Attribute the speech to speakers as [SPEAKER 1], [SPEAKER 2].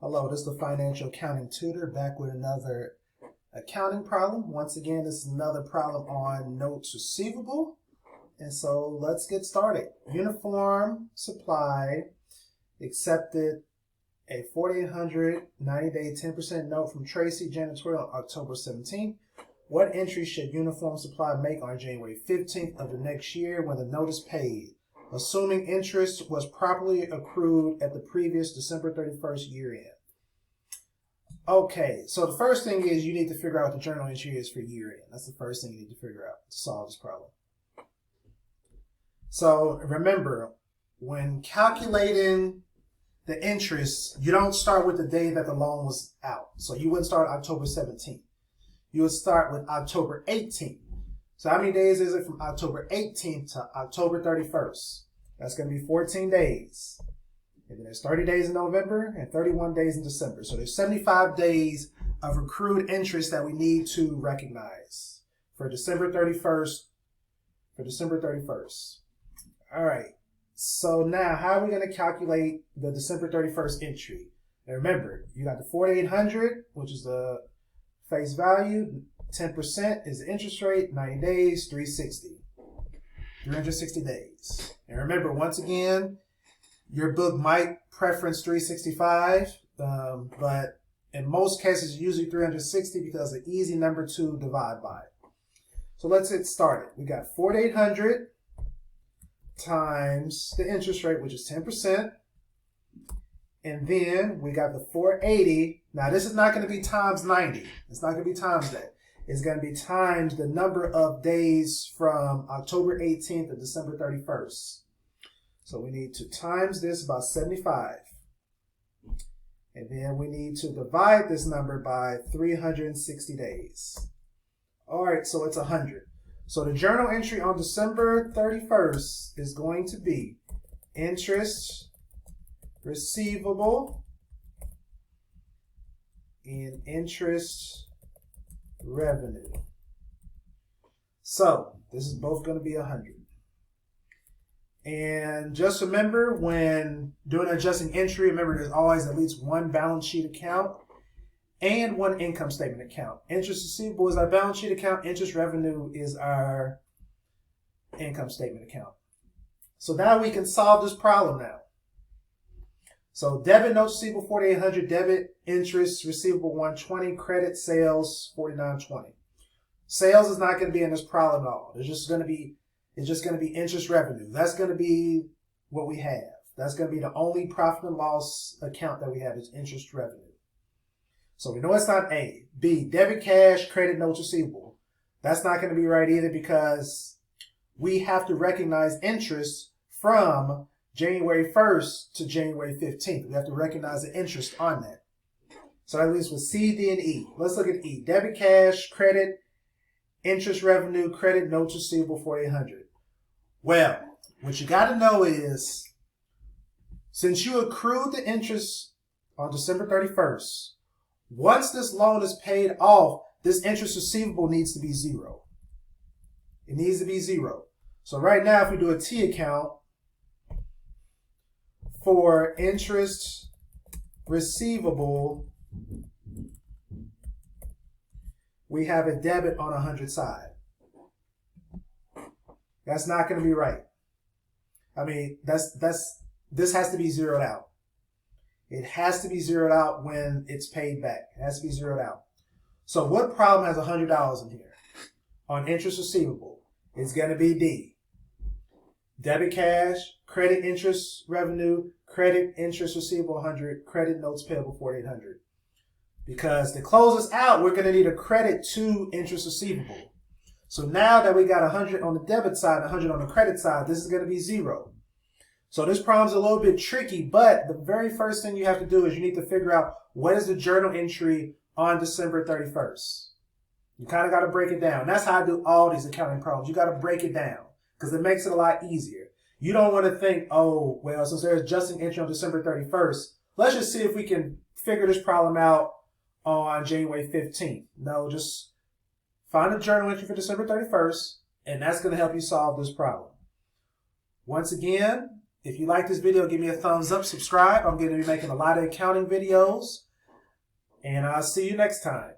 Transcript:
[SPEAKER 1] Hello, this is the Financial Accounting Tutor back with another accounting problem. Once again, this is another problem on notes receivable. And so let's get started. Uniform Supply accepted a $4,800 90-day 10% note from Tracy Janitorial on October 17th. What entry should Uniform Supply make on January 15th of the next year when the note is paid, assuming interest was properly accrued at the previous December 31st year end? Okay, so the first thing is you need to figure out what the journal entry is for year end. That's the first thing you need to figure out to solve this problem. So remember, when calculating the interest, you don't start with the day that the loan was out. So you wouldn't start October 17th. You would start with October 18th. So how many days is it from October 18th to October 31st? That's going to be 14 days. And then there's 30 days in November and 31 days in December. So there's 75 days of accrued interest that we need to recognize for December 31st. All right. So now how are we going to calculate the December 31st entry? And remember, you got the 4,800, which is the face value. 10% is the interest rate. 90 days, 360 days. And remember, once again, your book might preference 365, but in most cases, usually 360 because it's an easy number to divide by. So let's get started. We got 4,800 times the interest rate, which is 10%. And then we got the 480. Now, this is not going to be times 90. It's not going to be times that. It's going to be times the number of days from October 18th to December 31st. So we need to times this by 75. And then we need to divide this number by 360 days. All right, so it's 100. So the journal entry on December 31st is going to be interest receivable and interest revenue. So this is both going to be 100. And just remember, when doing adjusting entry, remember there's always at least one balance sheet account and one income statement account. Interest receivable is our balance sheet account. Interest revenue is our income statement account. So now we can solve this problem now. So debit notes receivable 4,800, debit interest receivable 120, credit sales 4,920. Sales is not going to be in this problem at all. It's just going to be interest revenue. That's going to be what we have. That's going to be the only profit and loss account that we have is interest revenue. So we know it's not A. B, debit cash, credit notes receivable. That's not going to be right either because we have to recognize interest from January 1st to January 15th. We have to recognize the interest on that. So that leaves with C, D, and E. Let's look at E. Debit cash, credit, interest revenue, credit notes receivable 4,800. Well, what you got to know is, since you accrued the interest on December 31st, once this loan is paid off, this interest receivable needs to be zero. It needs to be zero. So right now, if we do a T account for interest receivable, we have a debit on 100 side. That's not going to be right. I mean, this has to be zeroed out. It has to be zeroed out when it's paid back. It has to be zeroed out. So what problem has $100 in here on interest receivable? It's going to be D. Debit cash, credit interest revenue, credit interest receivable 100, credit notes payable 4,800. Because to close us out, we're going to need a credit to interest receivable. So now that we got 100 on the debit side, 100 on the credit side, this is going to be zero. So this problem's a little bit tricky, but the very first thing you have to do is you need to figure out what is the journal entry on December 31st. You kind of got to break it down. That's how I do all these accounting problems. You got to break it down because it makes it a lot easier. You don't want to think, oh, well, since there's adjusting entry on December 31st, let's just see if we can figure this problem out on January 15th. No, just find a journal entry for December 31st, and that's going to help you solve this problem. Once again, If you like this video, give me a thumbs up, subscribe. I'm going to be making a lot of accounting videos. And I'll see you next time.